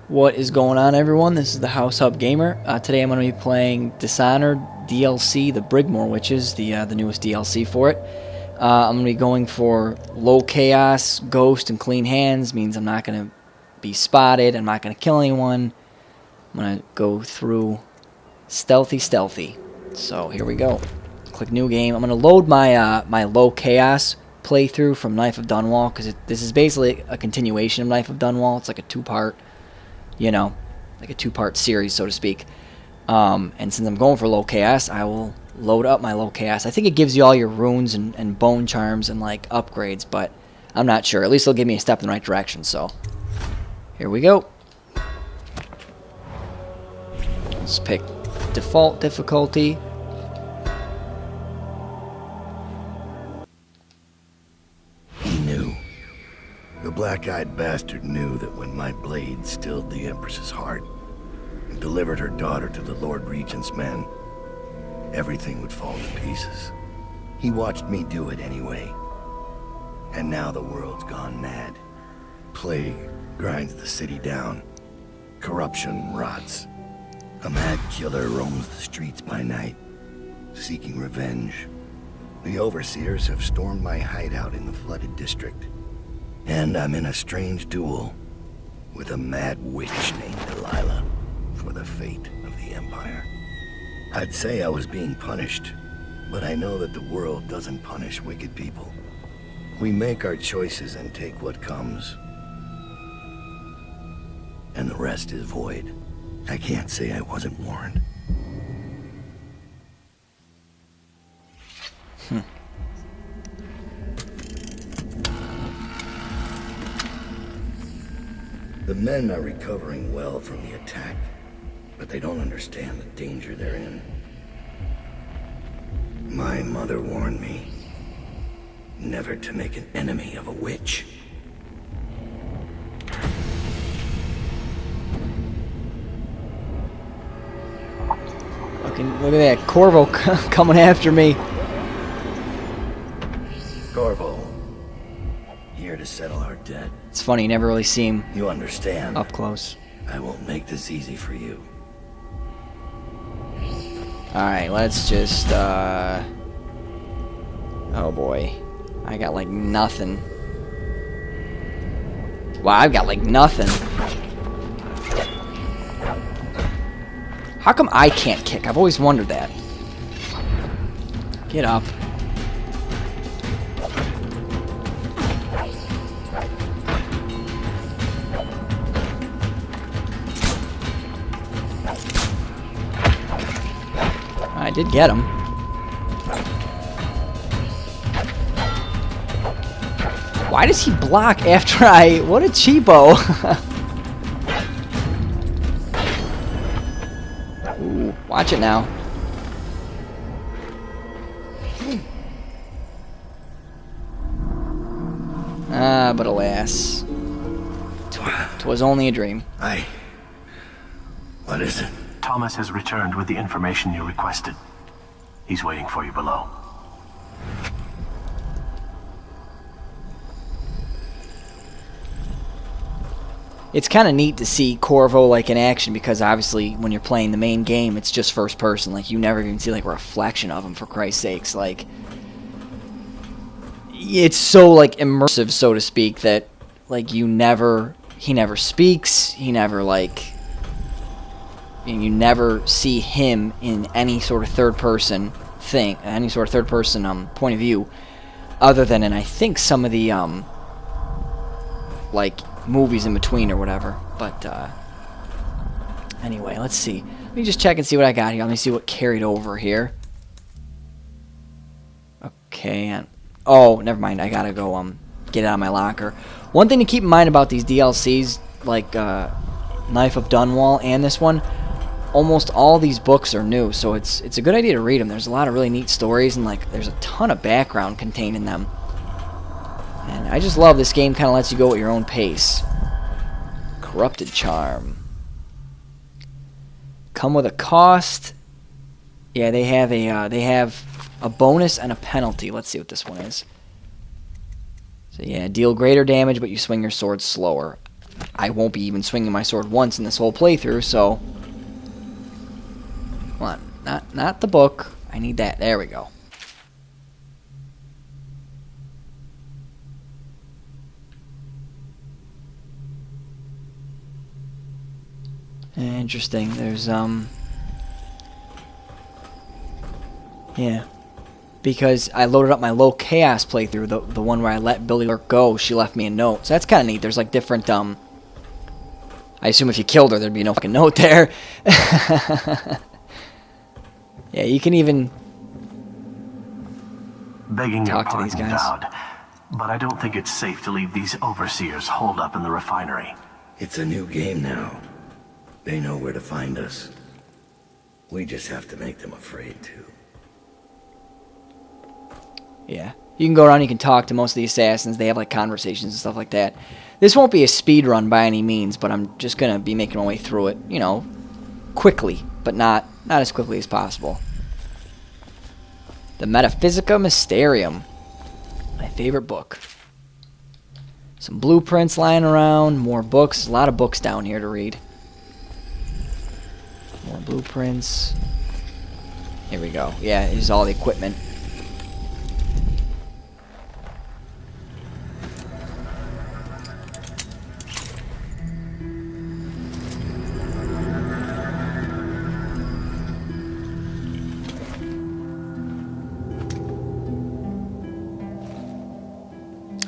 What is going on, everyone? This is the House Hub Gamer. Today I'm going to be playing Dishonored DLC, the Brigmore Witches, the newest DLC for it. I'm going to be going for low chaos, ghost, and clean hands. Means I'm not going to be spotted. I'm not going to kill anyone. I'm going to go through stealthy. So here we go. Click new game. I'm going to load my my low chaos playthrough from Knife of Dunwall because this is basically a continuation of Knife of Dunwall. It's like a two-part. You know, like a two-part series, so to speak. And since I'm going for low chaos, I will load up my low chaos. I think it gives you all your runes and bone charms and like upgrades, but I'm not sure. At least it'll give me a step in the right direction. So here we go. Let's pick default difficulty. The black-eyed bastard knew that when my blade stilled the Empress's heart and delivered her daughter to the Lord Regent's men, everything would fall to pieces. He watched me do it anyway. And now the world's gone mad. Plague grinds the city down. Corruption rots. A mad killer roams the streets by night, seeking revenge. The overseers have stormed my hideout in the flooded district. And I'm in a strange duel with a mad witch named Delilah for the fate of the Empire. I'd say I was being punished, but I know that the world doesn't punish wicked people. We make our choices and take what comes. And the rest is void. I can't say I wasn't warned. The men are recovering well from the attack, but they don't understand the danger they're in. My mother warned me never to make an enemy of a witch. Fucking look at that Corvo coming after me. Corvo, here to settle our debt. It's funny, you never really see him You understand? up close. I won't make this easy for you. Alright, let's just, oh boy. I got like nothing. Wow, I've got like nothing. How come I can't kick? I've always wondered that. Get up. I did get him. Why does he block after I... What a cheapo. Ooh, watch it now. Ah, but alas. 'Twas only a dream. What is it? Thomas has returned with the information you requested. He's waiting for you below. It's kind of neat to see Corvo like in action because obviously when you're playing the main game, it's just first person. Like you never even see like a reflection of him, for Christ's sakes. Like it's so like immersive, so to speak, that like he never speaks. He never like. And you never see him in any sort of third-person thing, any sort of third-person point of view, other than in I think some of the like movies in between or whatever. But anyway, let's see. Let me just check and see what I got here. Let me see what carried over here. Okay, and oh, never mind. I gotta go get it out of my locker. One thing to keep in mind about these DLCs, like Knife of Dunwall and this one. Almost all these books are new, so it's a good idea to read them. There's a lot of really neat stories, and like there's a ton of background contained in them. And I just love this game. Kind of lets you go at your own pace. Corrupted charm. Come with a cost. Yeah, they have a bonus and a penalty. Let's see what this one is. So yeah, deal greater damage, but you swing your sword slower. I won't be even swinging my sword once in this whole playthrough, so... Come on, not the book. I need that. There we go. Interesting. There's, yeah. Because I loaded up my low chaos playthrough, the one where I let Billy Lurk go, she left me a note. So that's kind of neat. There's like different, I assume if you killed her, there'd be no fucking note there. Yeah, you can even Begging your talk to pardon, these guys. Dowd, but I don't think it's safe to leave these overseers holed up in the refinery. It's a new game now. They know where to find us. We just have to make them afraid to. Yeah. You can go around, you can talk to most of the assassins. They have like conversations and stuff like that. This won't be a speed run by any means, but I'm just going to be making my way through it, you know, quickly, but not as quickly as possible. The Metaphysica Mysterium. My favorite book. Some blueprints lying around, more books. A lot of books down here to read. More blueprints. Here we go. Yeah, here's all the equipment.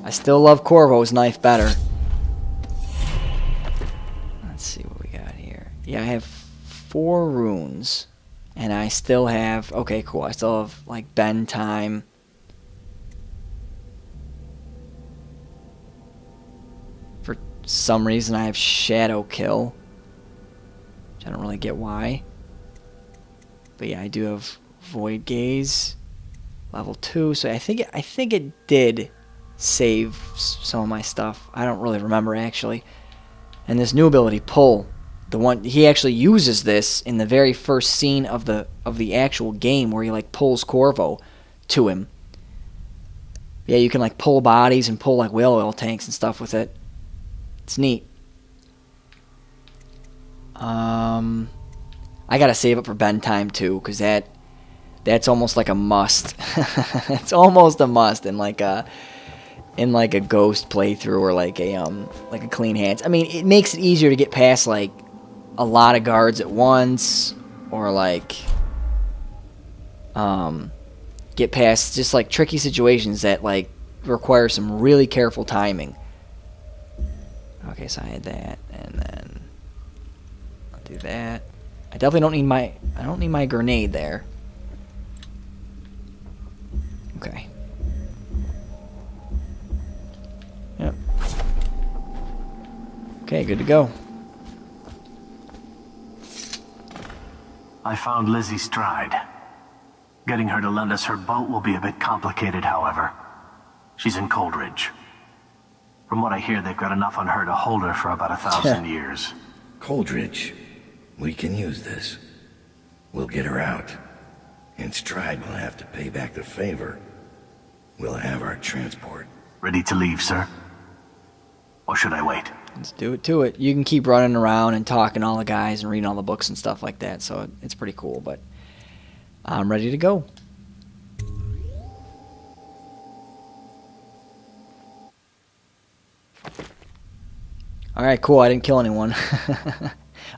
I still love Corvo's knife better. Let's see what we got here. Yeah, I have 4 runes. And I still have... Okay, cool. I still have, like, bend time. For some reason, I have shadow kill. Which I don't really get why. But yeah, I do have void gaze. Level 2. So I think it did save some of my stuff. I don't really remember, actually. And this new ability, pull. The one he actually uses this in the very first scene of the actual game, where he like pulls Corvo to him. Yeah, you can like pull bodies and pull like whale oil tanks and stuff with it. It's neat. I gotta save it for bend time too, because that's almost like a must. It's almost a must in like a ghost playthrough, or like a clean hands. I mean, it makes it easier to get past like a lot of guards at once, or like get past just like tricky situations that like require some really careful timing. Okay, so I had that, and then I'll do that. I definitely don't need my grenade there. Okay. Yep. Okay, good to go. I found Lizzie Stride. Getting her to lend us her boat will be a bit complicated, however. She's in Coldridge. From what I hear, they've got enough on her to hold her for about 1,000 years. Coldridge. We can use this. We'll get her out. And Stride will have to pay back the favor. We'll have our transport. Ready to leave, sir? Or should I wait? Let's do it to it. You can keep running around and talking to all the guys and reading all the books and stuff like that, so it's pretty cool, but I'm ready to go. Alright, cool. I didn't kill anyone.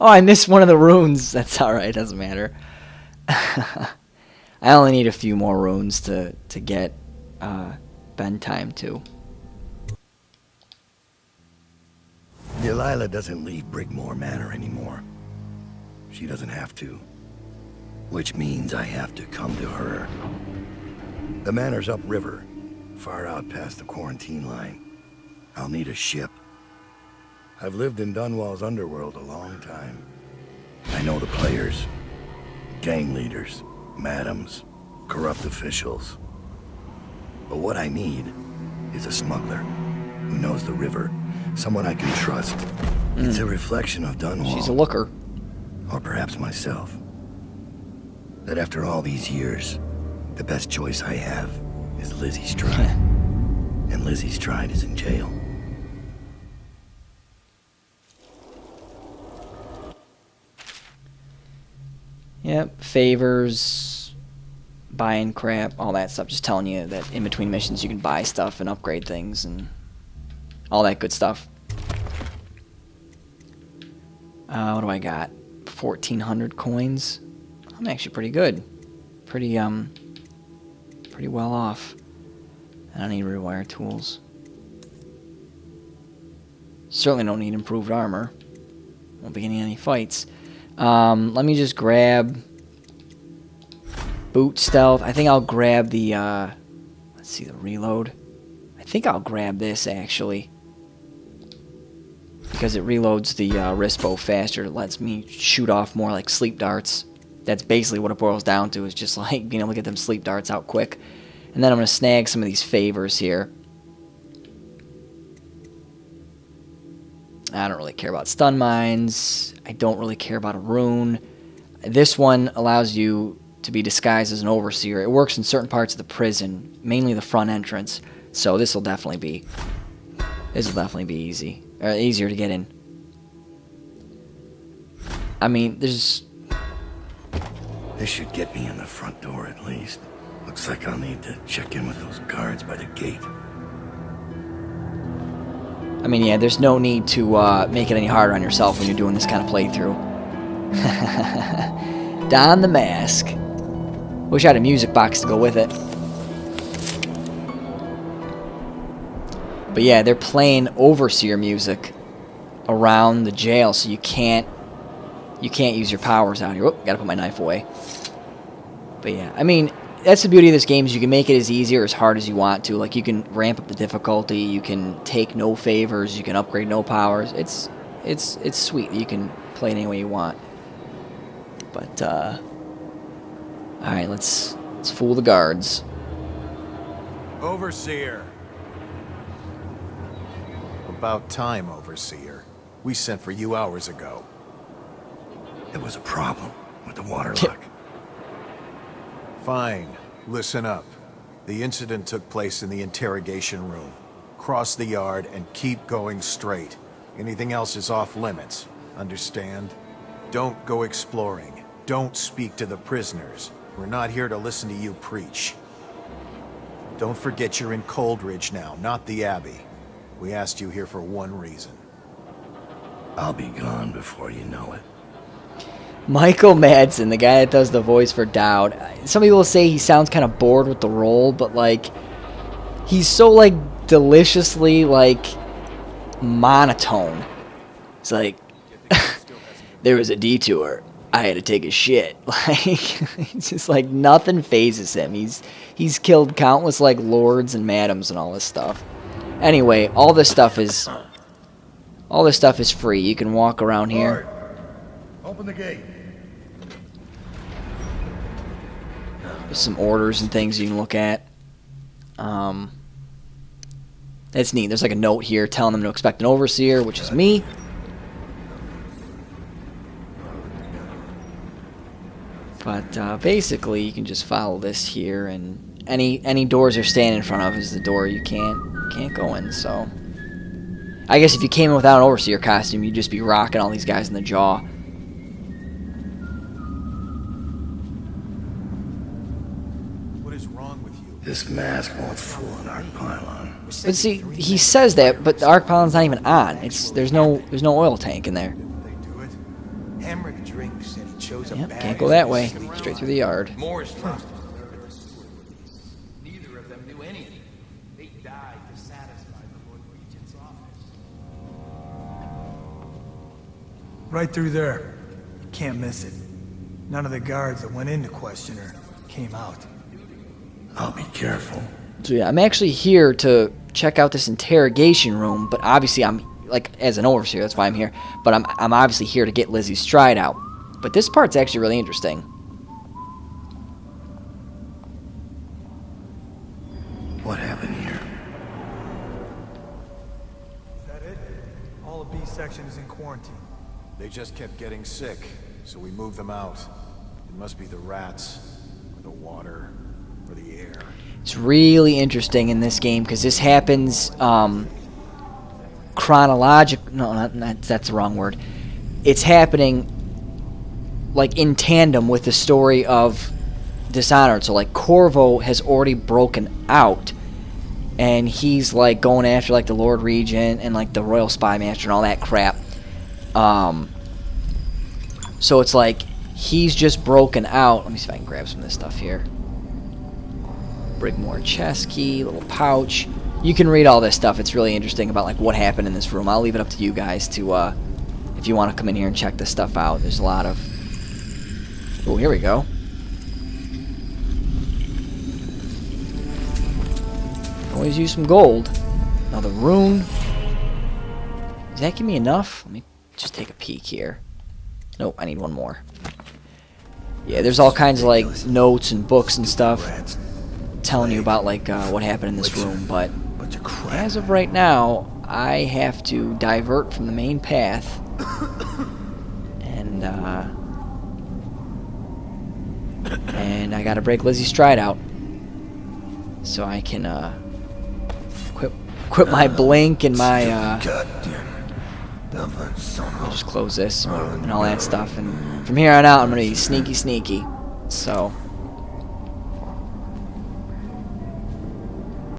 Oh, I missed one of the runes. That's alright. Doesn't matter. I only need a few more runes to get bend time too. Delilah doesn't leave Brigmore Manor anymore. She doesn't have to. Which means I have to come to her. The manor's upriver, far out past the quarantine line. I'll need a ship. I've lived in Dunwall's underworld a long time. I know the players. Gang leaders, madams, corrupt officials. But what I need is a smuggler who knows the river. Someone I can trust. It's a reflection of Dunwall. She's a looker. Or perhaps myself. That after all these years, the best choice I have is Lizzie Stride. And Lizzie Stride is in jail. Yep, favors, buying crap, all that stuff. Just telling you that in between missions you can buy stuff and upgrade things and all that good stuff. What do I got? 1,400 coins. I'm actually pretty good. Pretty well off. I don't need rewire tools. Certainly don't need improved armor. Won't be getting any fights. Let me just grab boot stealth. I think I'll grab the let's see, the reload. I think I'll grab this actually, because it reloads the wrist bow faster. It lets me shoot off more like sleep darts. That's basically what it boils down to, is just like being able to get them sleep darts out quick. And then I'm going to snag some of these favors here. I don't really care about stun mines. I don't really care about a rune. This one allows you to be disguised as an overseer. It works in certain parts of the prison, mainly the front entrance. So this will definitely be easy, or easier to get in. I mean, This should get me in the front door at least. Looks like I'll need to check in with those guards by the gate. I mean, yeah, there's no need to make it any harder on yourself when you're doing this kind of playthrough. Don the mask. Wish I had a music box to go with it. But yeah, they're playing overseer music around the jail, so you can't use your powers out here. Whoop, gotta put my knife away. But yeah, I mean, that's the beauty of this game, is you can make it as easy or as hard as you want to. Like, you can ramp up the difficulty, you can take no favors, you can upgrade no powers. It's sweet. You can play it any way you want. But alright, let's fool the guards. Overseer. About time, Overseer. We sent for you hours ago. There was a problem with the water lock. Fine. Listen up. The incident took place in the interrogation room. Cross the yard and keep going straight. Anything else is off limits. Understand? Don't go exploring. Don't speak to the prisoners. We're not here to listen to you preach. Don't forget you're in Coldridge now, not the Abbey. We asked you here for one reason. I'll be gone before you know it. Michael Madsen, the guy that does the voice for Dowd. Some people say he sounds kind of bored with the role, but like, he's so like deliciously like monotone. It's like, there was a detour. I had to take a shit. Like, it's just like nothing phases him. He's killed countless like lords and madams and all this stuff. Anyway, all this stuff is free. You can walk around here. Open the gate. There's some orders and things you can look at. That's neat. There's like a note here telling them to expect an overseer, which is me. But basically, you can just follow this here, and any doors you're standing in front of is the door you can't go in. So, I guess if you came in without an overseer costume, you'd just be rocking all these guys in the jaw. This mask won't fool an arc pylon. But see, he says that, but the arc pylon's not even on. There's no oil tank in there. Emmerich drinks and he chose a Yep, bad can't go that way. Straight through the yard. Moore's trust. Neither of them knew anything. They died to satisfy the Lord Regent's office. Right through there. Can't miss it. None of the guards that went in to question her came out. I'll be careful. So yeah, I'm actually here to check out this interrogation room, but obviously I'm like as an overseer, that's why I'm here. But I'm obviously here to get Lizzie's stride out. But this part's actually really interesting. What happened here? Is that it? All of B section is in quarantine. They just kept getting sick, so we moved them out. It must be the rats, or the water, or the air. It's really interesting in this game because this happens chronological. No, not that's the wrong word. It's happening like in tandem with the story of Dishonored. So like Corvo has already broken out, and he's like going after like the Lord Regent and like the Royal Spy Master and all that crap. So it's like he's just broken out. Let me see if I can grab some of this stuff here. Brigmore chest key, little pouch. You can read all this stuff. It's really interesting about like what happened in this room. I'll leave it up to you guys to if you want to come in here and check this stuff out. There's a lot of... Oh, here we go. Always use some gold. Another rune. Does that give me enough? Let me just take a peek here. Nope, I need one more. Yeah, there's all kinds of like notes and books and stuff telling you about like what happened in this room, but as of right now, I have to divert from the main path and I gotta break Lizzie's stride out so I can equip my blink and my I'll just close this and all that stuff, and from here on out I'm gonna be sneaky. So